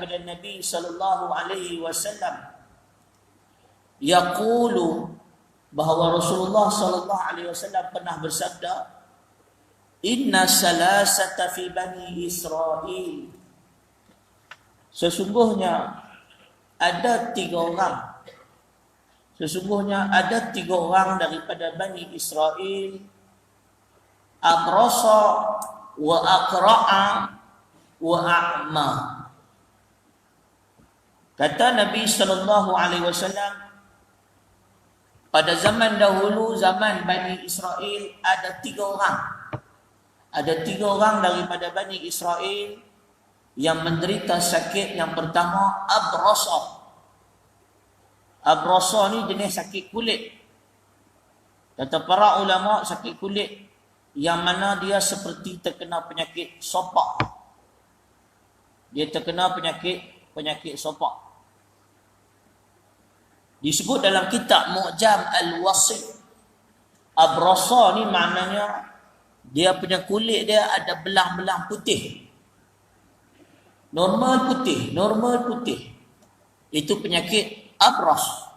kepada Nabi sallallahu alaihi wasallam yaqulu, bahawa Rasulullah sallallahu alaihi wasallam pernah bersabda, inna salasata fi bani Israel, sesungguhnya ada tiga orang daripada Bani Israel, abrasa wa aqra'a wa a'ma. Kata Nabi sallallahu alaihi wasallam, pada zaman dahulu, zaman Bani Israel, ada tiga orang daripada Bani Israel yang menderita sakit. Yang pertama, abrasa. Abrasa ni jenis sakit kulit. Kata para ulama, sakit kulit yang mana dia seperti terkena penyakit sopak. Dia terkena penyakit sopak. Disebut dalam kitab Mu'jam Al-Wasit, abrasa ni maknanya dia punya kulit dia ada belang-belang putih. Normal putih. Itu penyakit abras.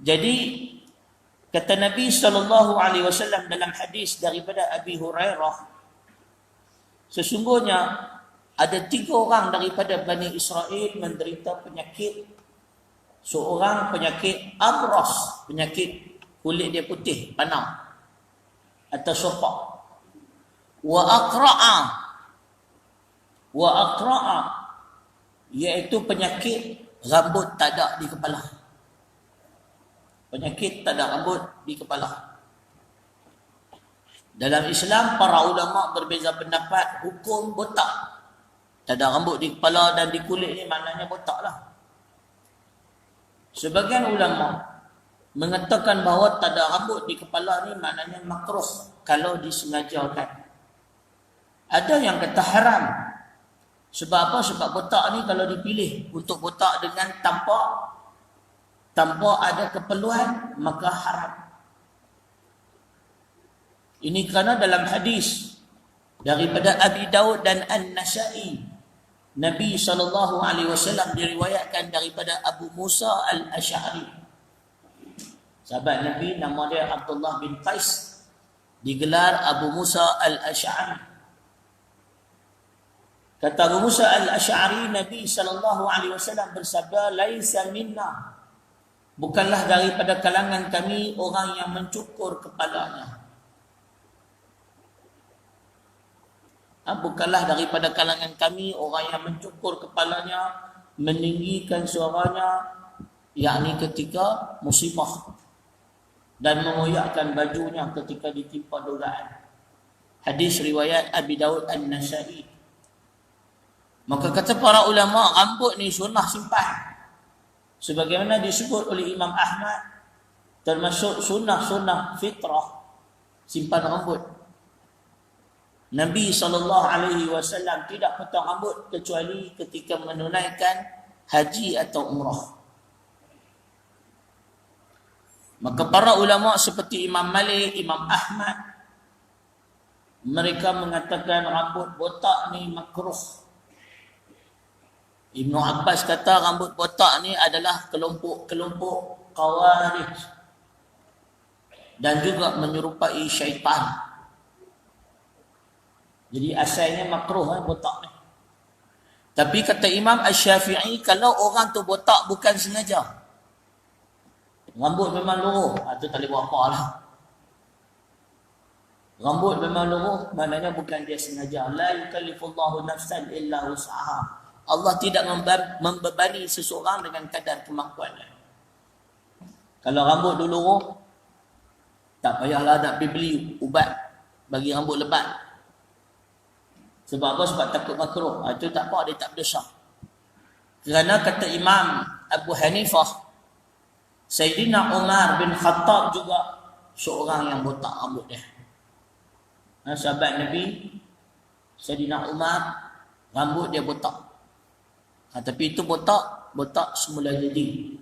Jadi kata Nabi sallallahu alaihi wasallam dalam hadis daripada Abi Hurairah, sesungguhnya ada tiga orang daripada Bani Israel menderita penyakit. Seorang penyakit abras, penyakit kulit dia putih, panam atau sopak. Wa aqra'a, iaitu penyakit rambut tak ada di kepala. Penyakit tak ada rambut di kepala. Dalam Islam, para ulama berbeza pendapat hukum botak. Tak ada rambut di kepala dan di kulit ni maknanya botak lah. Sebagian ulama mengatakan bahawa tak ada rambut di kepala ni maknanya makruh kalau disengajakan. Ada yang kata haram. Sebab apa? Sebab botak ni kalau dipilih untuk botak dengan tanpa ada keperluan, maka haram. Ini kerana dalam hadis daripada Abi Daud dan An-Nasai, Nabi SAW diriwayatkan daripada Abu Musa Al-Ash'ari. Sahabat Nabi, nama dia Abdullah bin Qais, digelar Abu Musa Al-Ash'ari. Kata Abu Musa Al-Ash'ari, Nabi SAW bersabda, laisa minna, bukanlah daripada kalangan kami orang yang mencukur kepalanya. Bukanlah daripada kalangan kami orang yang mencukur kepalanya, meninggikan suaranya, yakni ketika musibah, dan mengoyakkan bajunya ketika ditimpa dugaan. Hadis riwayat Abi Daud An-Nasai. Maka kata para ulama, rambut ni sunnah simpan. Sebagaimana disebut oleh Imam Ahmad, termasuk sunnah fitrah, simpan rambut. Nabi SAW tidak potong rambut kecuali ketika menunaikan haji atau umrah. Maka para ulama seperti Imam Malik, Imam Ahmad, mereka mengatakan rambut botak ni makruh. Ibnu Abbas kata rambut botak ni adalah kelompok Khawarij dan juga menyerupai syaitan. Jadi asalnya makruh botak ni. Tapi kata Imam Asy-Syafi'i, kalau orang tu botak bukan sengaja, rambut memang luruh, itu tak boleh buat apa lah. Rambut memang luruh, maknanya bukan dia sengaja. La yukallifullahu nafsan illa wus'aha. Allah tidak membebani seseorang dengan kadar kemampuannya. Kalau rambut dulu luruh, tak payahlah nak pergi beli ubat bagi rambut lebat. Sebab apa? Sebab takut makruh. Itu tak apa, dia tak berdosa. Kerana kata Imam Abu Hanifah, Sayyidina Umar bin Khattab juga seorang yang botak rambut dia. Sahabat Nabi, Sayyidina Umar, rambut dia botak. Tapi itu botak semula jadi.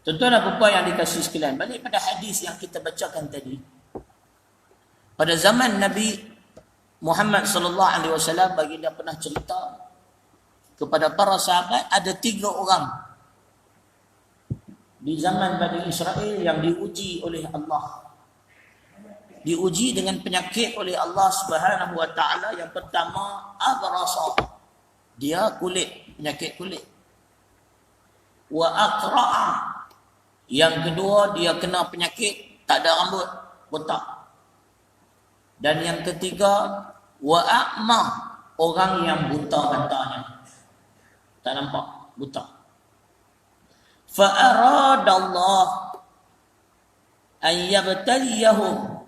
Tuan-tuan dan puan yang dikasihi sekalian, balik pada hadis yang kita bacakan tadi. Pada zaman Nabi Muhammad sallallahu alaihi wasallam baginda pernah cerita kepada para sahabat ada 3 orang di zaman Bani Israel yang diuji oleh Allah. Diuji dengan penyakit oleh Allah Subhanahu wa taala. Yang pertama abrasa. Dia kulit, penyakit kulit. Wa aqra'a. Yang kedua dia kena penyakit tak ada rambut, botak. Dan yang ketiga wa a'ma, orang yang buta matanya. Tak nampak, buta. Fa aradallah an yabtaliyahum,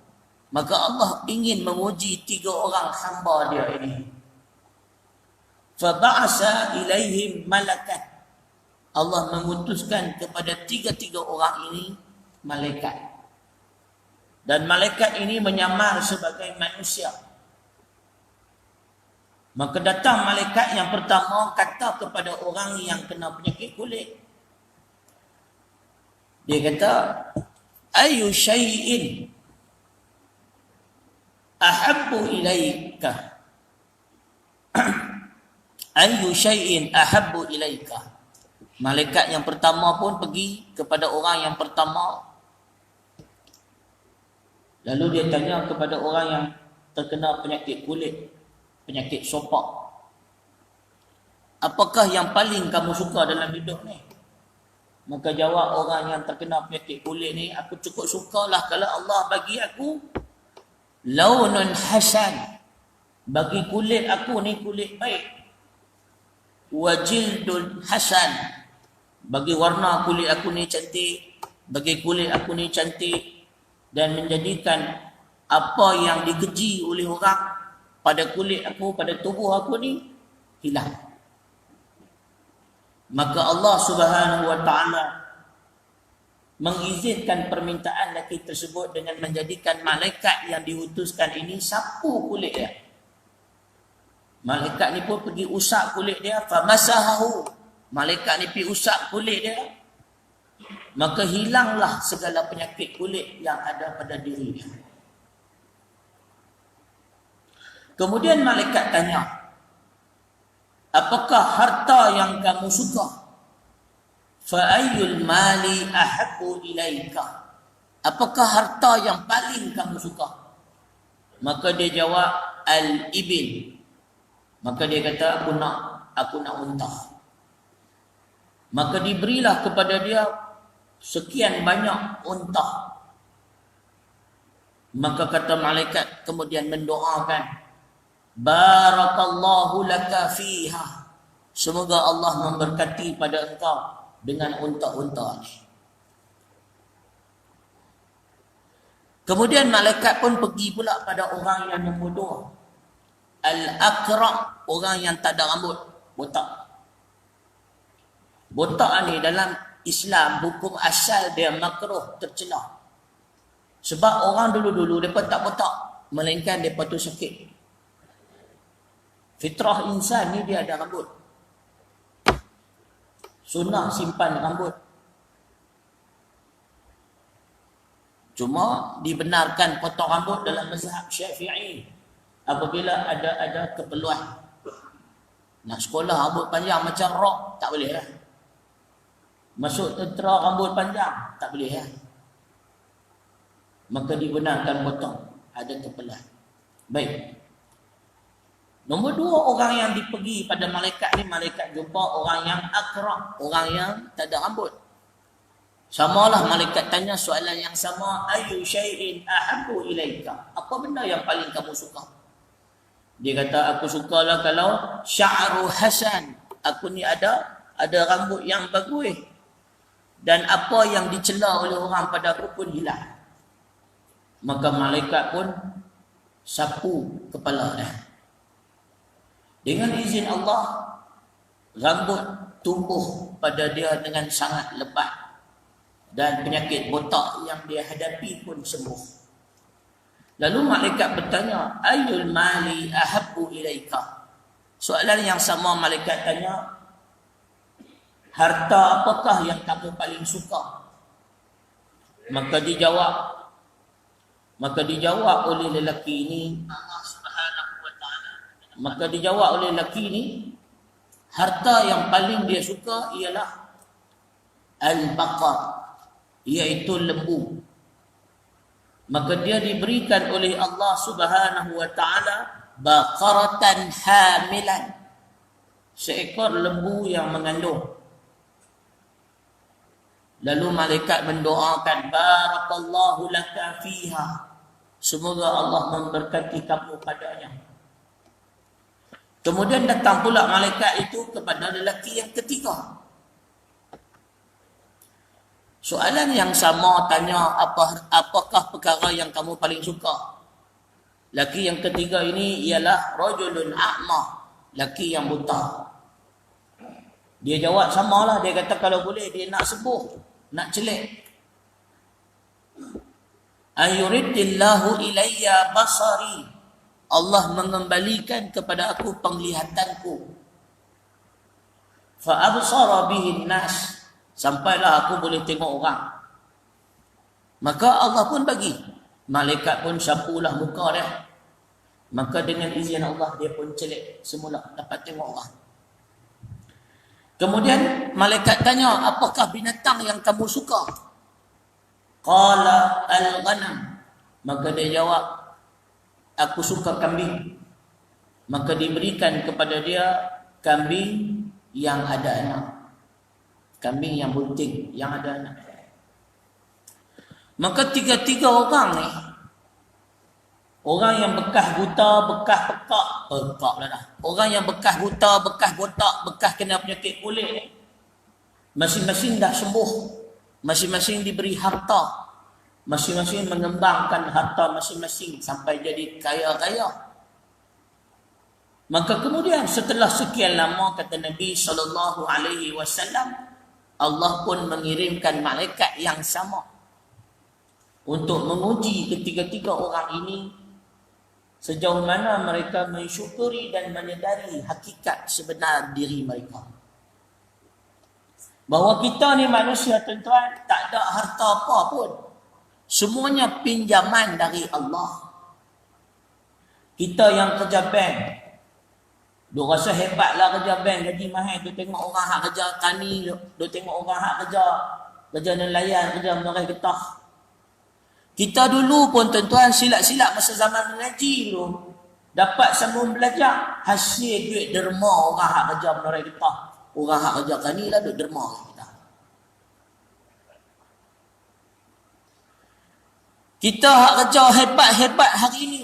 maka Allah ingin menguji 3 orang hamba dia ini. Fa ba'asa ilaihim malakan, Allah mengutuskan kepada 3 orang ini malaikat. Dan malaikat ini menyamar sebagai manusia. Maka datang malaikat yang pertama kata kepada orang yang kena penyakit kulit. Dia kata, ayu syai'in ahabbu ilaika. Ayu syai'in ahabbu ilaika. Malaikat yang pertama pun pergi kepada orang yang pertama. Lalu dia tanya kepada orang yang terkena penyakit kulit, penyakit sopak, apakah yang paling kamu suka dalam hidup ni? Maka jawab orang yang terkena penyakit kulit ni, aku cukup sukalah kalau Allah bagi aku launun hasan, bagi kulit aku ni kulit baik, wajildun hasan, bagi warna kulit aku ni cantik, bagi kulit aku ni cantik, dan menjadikan apa yang dikeji oleh orang pada kulit aku, pada tubuh aku ni hilang. Maka Allah Subhanahu wa taala mengizinkan permintaan lelaki tersebut dengan menjadikan malaikat yang diutuskan ini sapu kulit dia. Malaikat ni pun pergi usap kulit dia, famasahahu. Malaikat ni pergi usap kulit dia, maka hilanglah segala penyakit kulit yang ada pada diri dia. Kemudian malaikat tanya, apakah harta yang kamu suka? Fa ayyul mali ahabbu ilaika. Apakah harta yang paling kamu suka? Maka dia jawab al-ibil. Maka dia kata, aku nak unta. Maka diberilah kepada dia sekian banyak unta. Maka kata malaikat kemudian mendoakan, barakallahu laka fiha, semoga Allah memberkati pada engkau dengan unta-unta ni. Kemudian malaikat pun pergi pula pada orang yang nombor 2, al-aqra, orang yang tak ada rambut, botak. Botak ni dalam Islam hukum asal dia makruh, tercela. Sebab orang dulu-dulu mereka tak botak, melainkan mereka tu sakit. Fitrah insan ni dia ada rambut. Sunnah simpan rambut. Cuma dibenarkan potong rambut dalam mazhab Syafi'i apabila ada keperluan. Nak sekolah rambut panjang macam rok tak boleh lah. Masuk tentera rambut panjang tak boleh lah. Maka dibenarkan potong, ada keperluan. Baik. Nombor 2 orang yang dipergi pada malaikat ni, malaikat jumpa orang yang akra, orang yang tak ada rambut. Samalah malaikat tanya soalan yang sama, ayu syai'in ahabbu ilaika. Apa benda yang paling kamu suka? Dia kata, aku sukalah kalau sya'ru hasan, aku ni ada rambut yang bagus. Dan apa yang dicela oleh orang pada aku pun hilang. Maka malaikat pun sapu kepala dia. Dengan izin Allah, rambut tumbuh pada dia dengan sangat lebat. Dan penyakit botak yang dia hadapi pun sembuh. Lalu malaikat bertanya, ayyul mali ahabbu ilaika. Soalan yang sama malaikat tanya, harta apakah yang kamu paling suka? Maka dijawab oleh lelaki ini, Allah Subhanahu wa Maka dijawab oleh lelaki ni, harta yang paling dia suka ialah al-baqar, iaitu lembu. Maka dia diberikan oleh Allah Subhanahu wa taala baqaratan hamilan, seekor lembu yang mengandung. Lalu malaikat mendoakan, barakallahu laka fiha, semoga Allah memberkati kamu padanya. Kemudian datang pula malaikat itu kepada lelaki yang ketiga. Soalan yang sama tanya, apakah perkara yang kamu paling suka? Lelaki yang ketiga ini ialah rajulun a'ma, lelaki yang buta. Dia jawab samalah, dia kata kalau boleh dia nak sembuh, nak celik. Ayuridillahu ilayya basari, Allah mengembalikan kepada aku penglihatanku. Fa absara bihin nas, sampailah aku boleh tengok orang. Maka Allah pun bagi. Malaikat pun sapulah muka dia. Maka dengan izin Allah dia pun celik semula, dapat tengok orang. Kemudian malaikat tanya, apakah binatang yang kamu suka? Qala al-ghanam. Maka dia jawab, aku suka kambing. Maka diberikan kepada dia kambing yang ada anak. Kambing yang bunting, yang ada anak. Maka tiga-tiga orang ni, orang yang bekas buta, bekas pekak lah dah. Orang yang bekas buta, bekas botak, bekas kena penyakit kulit ni, masing-masing dah sembuh. Masing-masing diberi harta. Masing-masing mengembangkan harta masing-masing sampai jadi kaya-kaya. Maka kemudian setelah sekian lama, kata Nabi SAW, Allah pun mengirimkan malaikat yang sama untuk menguji ketiga-tiga orang ini sejauh mana mereka mensyukuri dan menyedari hakikat sebenar diri mereka. Bahawa kita ni manusia, tuan-tuan, tak ada harta apa pun. Semuanya pinjaman dari Allah. Kita yang kerja bank, duk rasa hebatlah kerja bank, gaji mahal. Duk tengok orang hak kerja tani, duk tengok orang hak kerja nelayan, kerja menoreh getah. Kita dulu pun, tuan-tuan, silap-silap masa zaman mengaji dulu, dapat sambung belajar hasil duit derma orang hak kerja menoreh getah. Orang hak kerja tani lah duk derma kita. Kita hak kerja hebat-hebat hari ini.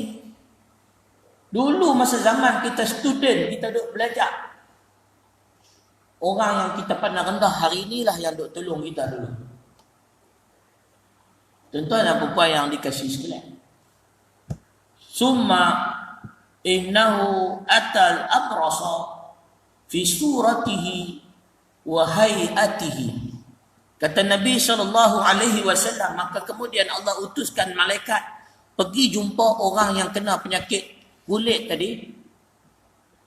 Dulu masa zaman kita student, kita duk belajar. Orang yang kita pandang rendah hari inilah yang duk tolong kita dulu. Tuan-tuan dan puan yang dikasihi sekalian. Summa innahu atal abrasa fi suratihi wa hayatihi. Kata Nabi SAW, maka kemudian Allah utuskan malaikat pergi jumpa orang yang kena penyakit kulit tadi,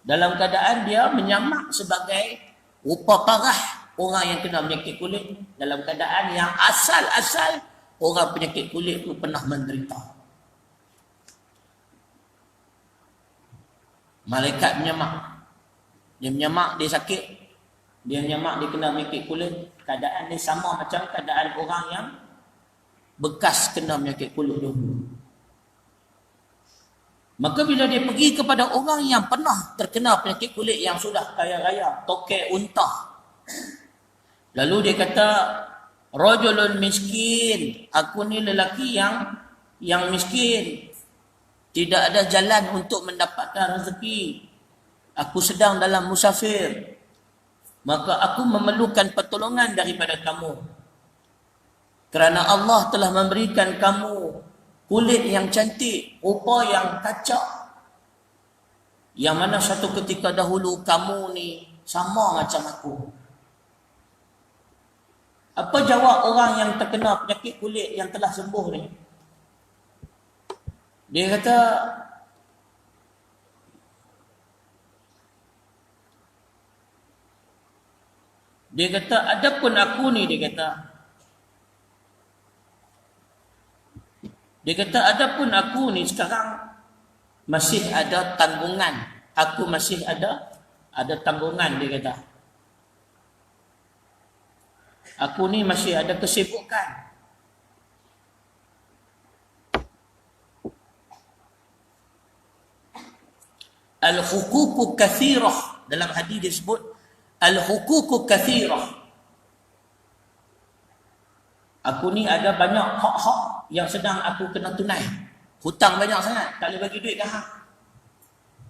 dalam keadaan dia menyamak sebagai rupa parah orang yang kena penyakit kulit, dalam keadaan yang asal-asal orang penyakit kulit itu pernah menderita. Malaikat menyamak. Dia menyamak, dia sakit. Dia menyamak, dia kena penyakit kulit. Keadaan dia sama macam keadaan orang yang bekas kena penyakit kulit dulu. Maka bila dia pergi kepada orang yang pernah terkena penyakit kulit yang sudah kaya raya, tokek unta, lalu dia kata, rajulun miskin, aku ni lelaki yang miskin, tidak ada jalan untuk mendapatkan rezeki, aku sedang dalam musafir, maka aku memerlukan pertolongan daripada kamu, kerana Allah telah memberikan kamu kulit yang cantik, rupa yang kacak, yang mana satu ketika dahulu kamu ni sama macam aku. Apa jawab orang yang terkena penyakit kulit yang telah sembuh ni? Dia kata, adapun aku ni, dia kata, adapun aku ni sekarang masih ada tanggungan aku masih ada tanggungan, dia kata. Aku ni masih ada kesibukan. Al-huququ kathirah. Dalam hadis disebut al-huququ kathirah. Aku ni ada banyak hak-hak yang sedang aku kena tunai. Hutang banyak sangat, tak boleh bagi duit ke hang.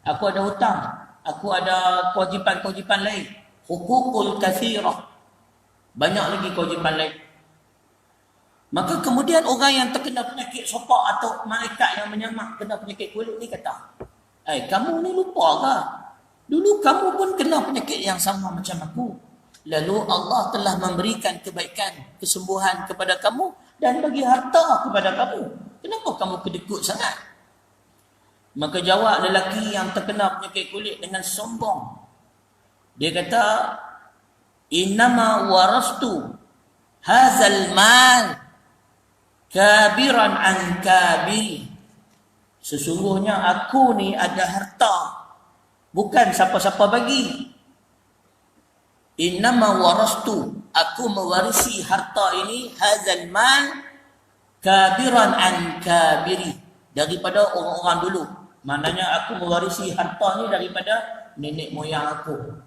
Aku ada hutang, aku ada kewajipan-kewajipan lain. Huququl kathirah. Banyak lagi kewajipan lain. Maka kemudian orang yang terkena penyakit sopak atau malaikat yang menyamak kena penyakit kulit ni kata, kamu ni lupa ke? Dulu kamu pun kena penyakit yang sama macam aku. Lalu Allah telah memberikan kebaikan, kesembuhan kepada kamu dan bagi harta kepada kamu. Kenapa kamu kedekut sangat? Maka jawab lelaki yang terkena penyakit kulit dengan sombong. Dia kata, innama warastu hazal mal kabiran an kabiri. Sesungguhnya aku ni ada harta, bukan siapa-siapa bagi. Innama warastu, aku mewarisi harta ini, hazal mal kabiran an kabiri, daripada orang-orang dulu. Maknanya aku mewarisi harta ni daripada nenek moyang aku.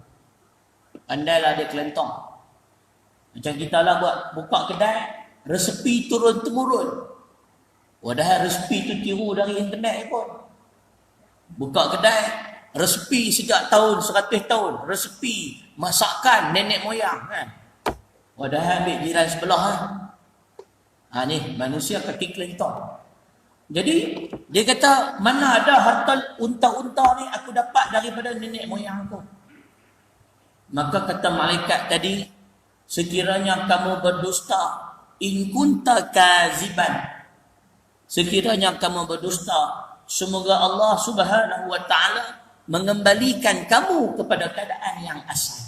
Pandailah dia kelentong. Macam kita lah buat buka kedai, resepi turun-temurun. Padahal resepi tu tiru dari internet pun. Buka kedai, resepi sejak tahun 100 tahun. Resepi masakan nenek moyang kan. Padahal ambil jiran sebelah kan. Ni manusia kaki kelentong. Jadi dia kata, mana ada harta unta-unta ni aku dapat daripada nenek moyang aku. Maka kata malaikat tadi, sekiranya kamu berdusta, in kunta kaziban, sekiranya kamu berdusta, semoga Allah Subhanahu wa taala mengembalikan kamu kepada keadaan yang asal.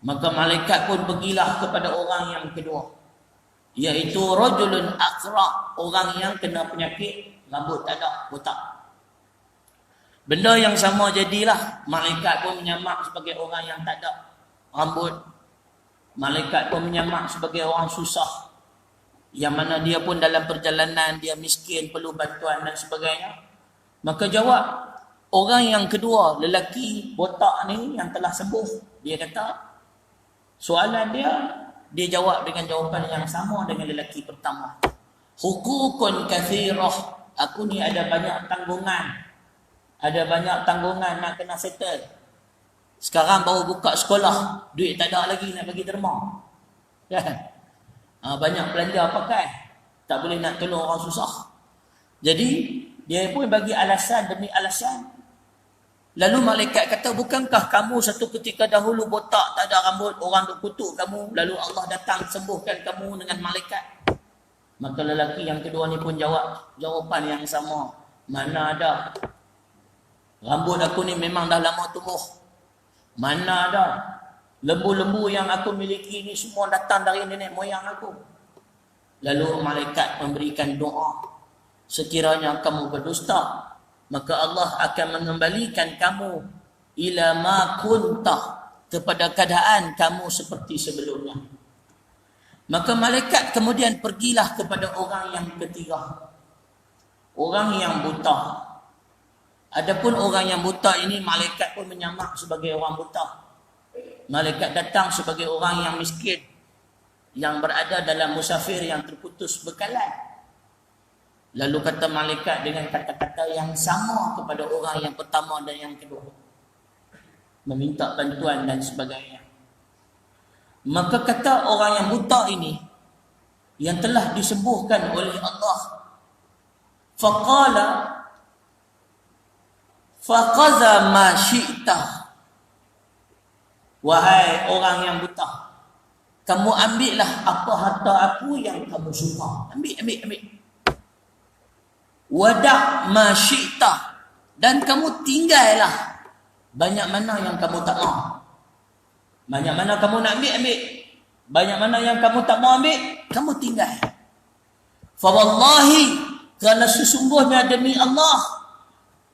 Maka malaikat pun pergilah kepada orang yang kedua, iaitu rajulun aqra, orang yang kena penyakit rambut tak ada, botak. Benda yang sama jadilah, malaikat pun menyamak sebagai orang yang tak ada rambut. Malaikat pun menyamak sebagai orang susah, yang mana dia pun dalam perjalanan, dia miskin, perlu bantuan dan sebagainya. Maka jawab orang yang kedua, lelaki botak ni yang telah sembuh, dia kata, soalan dia jawab dengan jawapan yang sama dengan lelaki pertama. Huququn kathirah, aku ni ada banyak tanggungan. Ada banyak tanggungan nak kena settle. Sekarang baru buka sekolah, duit tak ada lagi nak bagi derma. Kan? Banyak belanja pakai, tak boleh nak tolong orang susah. Jadi dia pun bagi alasan demi alasan. Lalu malaikat kata, bukankah kamu satu ketika dahulu botak, tak ada rambut, orang duk kutuk kamu, lalu Allah datang sembuhkan kamu dengan malaikat? Maka lelaki yang kedua ni pun jawab jawapan yang sama. Mana ada, rambut aku ni memang dah lama tumbuh. Mana ada, lembu-lembu yang aku miliki ni semua datang dari nenek moyang aku. Lalu malaikat memberikan doa, sekiranya kamu berdusta, maka Allah akan mengembalikan kamu ila ma kunta, kepada keadaan kamu seperti sebelumnya. Maka malaikat kemudian pergilah kepada orang yang ketiga, orang yang buta. Adapun orang yang buta ini, malaikat pun menyamak sebagai orang buta. Malaikat datang sebagai orang yang miskin, yang berada dalam musafir yang terputus bekalan. Lalu kata malaikat dengan kata-kata yang sama kepada orang yang pertama dan yang kedua, meminta bantuan dan sebagainya. Maka kata orang yang buta ini, yang telah disembuhkan oleh Allah, faqala faqaza ma syi'ta, wahai orang yang buta, kamu ambillah apa harta aku yang kamu suka. Ambil. Wada' ma syi'ta, dan kamu tinggallah banyak mana yang kamu tak mau. Banyak mana kamu nak ambil. Banyak mana yang kamu tak mau ambil, kamu tinggal. Fa wallahi Kerana sesungguhnya demi Allah,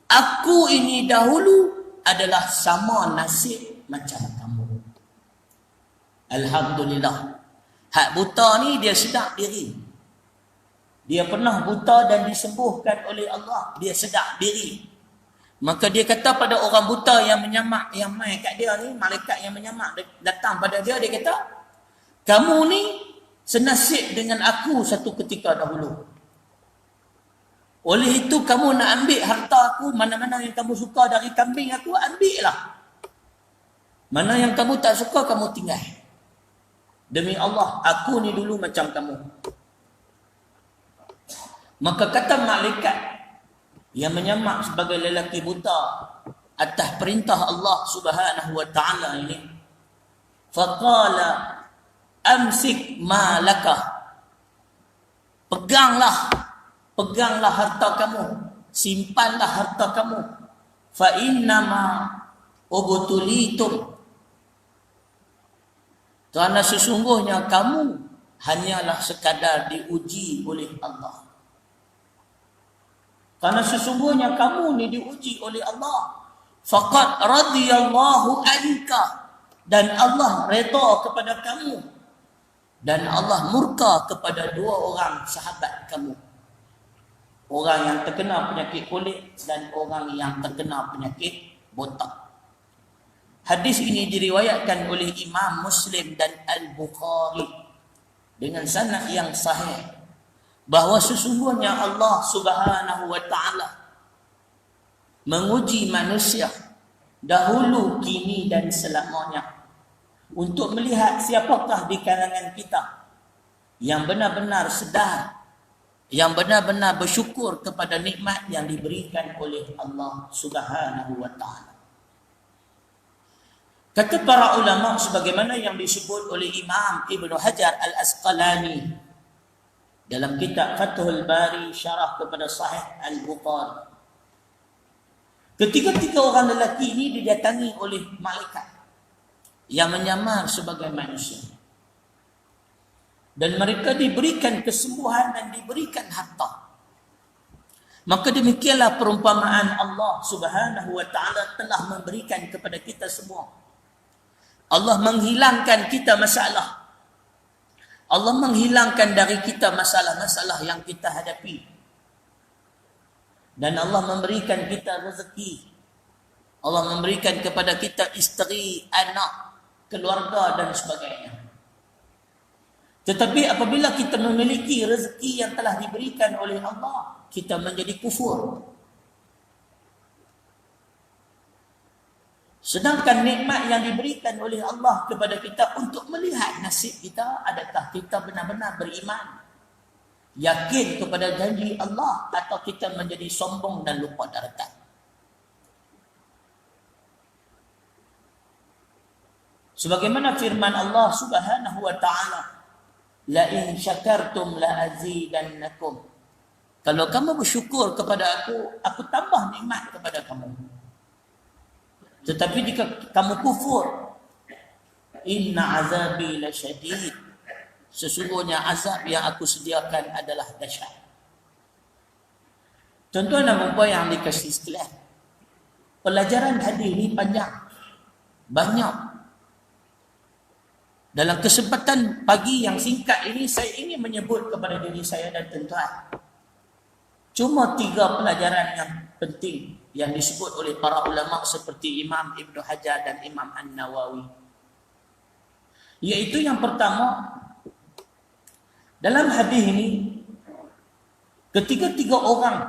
aku ini dahulu adalah sama nasib macam kamu. Alhamdulillah. Hak buta ni dia sedar diri. Dia pernah buta dan disembuhkan oleh Allah. Dia sedar diri. Maka dia kata pada orang buta yang menyamak, yang main kat dia ni, malaikat yang menyamak datang pada dia, dia kata, kamu ni senasib dengan aku satu ketika dahulu. Oleh itu kamu nak ambil harta aku, mana-mana yang kamu suka dari kambing aku, ambillah. Mana yang kamu tak suka, kamu tinggal. Demi Allah, aku ni dulu macam kamu. Maka kata malaikat yang menyamak sebagai lelaki buta atas perintah Allah Subhanahu wa taala ini, faqala amsik ma laka. Peganglah harta kamu, simpanlah harta kamu. Fa innama ubtulitum. Kerana sesungguhnya kamu hanyalah sekadar diuji oleh Allah. Kerana sesungguhnya kamu ni diuji oleh Allah. Faqad radiyallahu anka. Dan Allah redha kepada kamu. Dan Allah murka kepada dua orang sahabat kamu. Orang yang terkena penyakit kulit dan orang yang terkena penyakit botak. Hadis ini diriwayatkan oleh Imam Muslim dan Al-Bukhari dengan sanad yang sahih, bahawa sesungguhnya Allah Subhanahu wa taala menguji manusia dahulu, kini dan selamanya untuk melihat siapakah di kalangan kita yang benar-benar sedar, yang benar-benar bersyukur kepada nikmat yang diberikan oleh Allah Subhanahu wa taala. Kata para ulama sebagaimana yang disebut oleh Imam Ibn Hajar Al-Asqalani dalam kitab Fathul Bari syarah kepada Sahih Al-Bukhari. Ketiga-tiga orang lelaki ini didatangi oleh malaikat yang menyamar sebagai manusia. Dan mereka diberikan kesembuhan dan diberikan harta. Maka demikianlah perumpamaan Allah Subhanahu wa taala telah memberikan kepada kita semua. Allah menghilangkan kita masalah. Allah menghilangkan dari kita masalah-masalah yang kita hadapi. Dan Allah memberikan kita rezeki. Allah memberikan kepada kita isteri, anak, keluarga dan sebagainya. Tetapi apabila kita memiliki rezeki yang telah diberikan oleh Allah, kita menjadi kufur. Sedangkan nikmat yang diberikan oleh Allah kepada kita untuk melihat nasib kita, adakah kita benar-benar beriman, yakin kepada janji Allah, atau kita menjadi sombong dan lupa daratan. Sebagaimana firman Allah Subhanahu wa taala, la in syakartum la azidannakum. Kalau kamu bersyukur kepada aku tambah nikmat kepada kamu. Tetapi jika kamu kufur, inna azabi lasyadid. Sesungguhnya azab yang aku sediakan adalah dahsyat. Tuan-tuan dan puan yang dikasihi sekalian, pelajaran hadis ini panjang, banyak. Dalam kesempatan pagi yang singkat ini, saya ingin menyebut kepada diri saya dan tuan-tuan cuma 3 pelajaran yang penting yang disebut oleh para ulama seperti Imam Ibn Hajar dan Imam An-Nawawi. Iaitu yang pertama, dalam hadis ini ketiga-tiga orang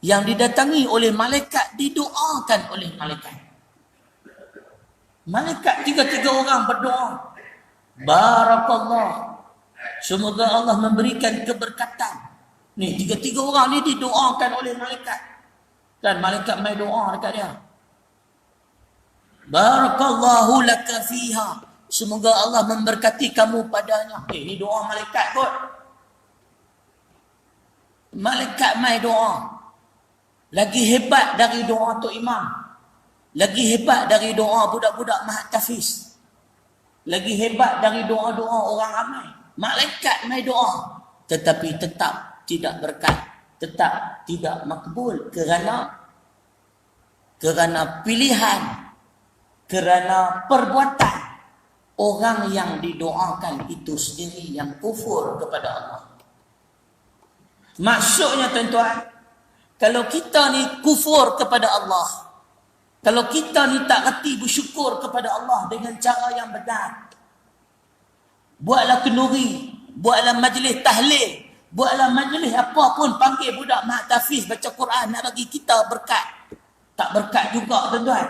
yang didatangi oleh malaikat didoakan oleh malaikat. Malaikat tiga-tiga orang berdoa, barakallah, semoga Allah memberikan keberkatan. Ni tiga-tiga orang ni didoakan oleh malaikat. Dan malaikat mai doa dekat dia. Barakallahu laka fiha. Semoga Allah memberkati kamu padanya. Ni doa malaikat kot. Malaikat mai doa. Lagi hebat dari doa Tok Imam. Lagi hebat dari doa budak-budak Mahat Tafiz. Lagi hebat dari doa-doa orang ramai. Malaikat mai doa. tetapi tetap tidak berkat, tetap tidak makbul kerana pilihan, kerana perbuatan orang yang didoakan itu sendiri yang kufur kepada Allah. Maksudnya tuan-tuan, kalau kita ni kufur kepada Allah, kalau kita ni tak reti bersyukur kepada Allah dengan cara yang benar, buatlah kenduri, buatlah majlis tahlil, buatlah majlis apa pun, panggil budak mak tafiz baca Quran nak bagi kita berkat. Tak berkat juga tuan-tuan.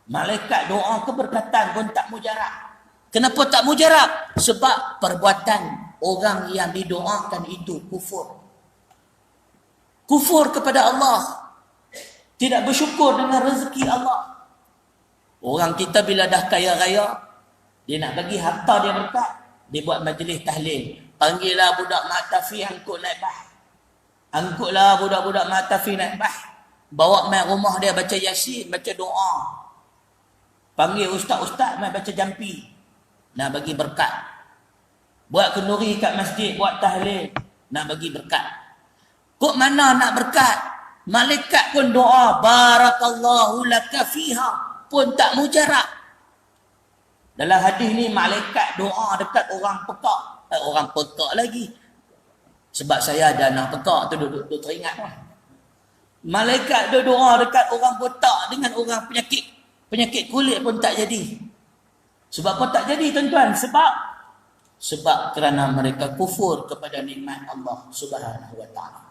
Malaikat doa keberkatan pun tak mujarab. Kenapa tak mujarab? Sebab perbuatan orang yang didoakan itu kufur. Kufur kepada Allah. Tidak bersyukur dengan rezeki Allah. Orang kita bila dah kaya raya, dia nak bagi harta dia berkat, dia buat majlis tahlil. Panggillah budak mak tafiz angkut naik bah. Angkutlah budak-budak mak tafiz naik bah. Bawa mai rumah dia baca yasin, baca doa. Panggil ustaz-ustaz mai baca jampi. Nak bagi berkat. Buat kenduri kat masjid, buat tahlil. Nak bagi berkat. Kok mana nak berkat? Malaikat pun doa, barakallahu laka fiha, pun tak mujarab. Dalam hadis ni malaikat doa dekat orang pekak. Orang pekak lagi. Sebab saya ada anak pekak tu duduk teringat lah. Malaikat doa dekat orang botak dengan orang penyakit kulit pun tak jadi. Sebab apa tak jadi tuan-tuan? Sebab kerana mereka kufur kepada nikmat Allah Subhanahu wa taala.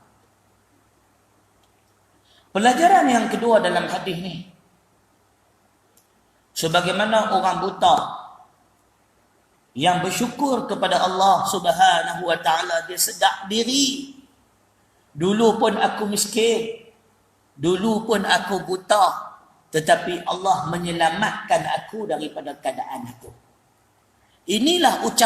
Pelajaran yang kedua dalam hadis ni, sebagaimana orang buta yang bersyukur kepada Allah Subhanahu wa taala, dia sedar diri. Dulu pun aku miskin, dulu pun aku buta, tetapi Allah menyelamatkan aku daripada keadaan aku. Inilah ucapan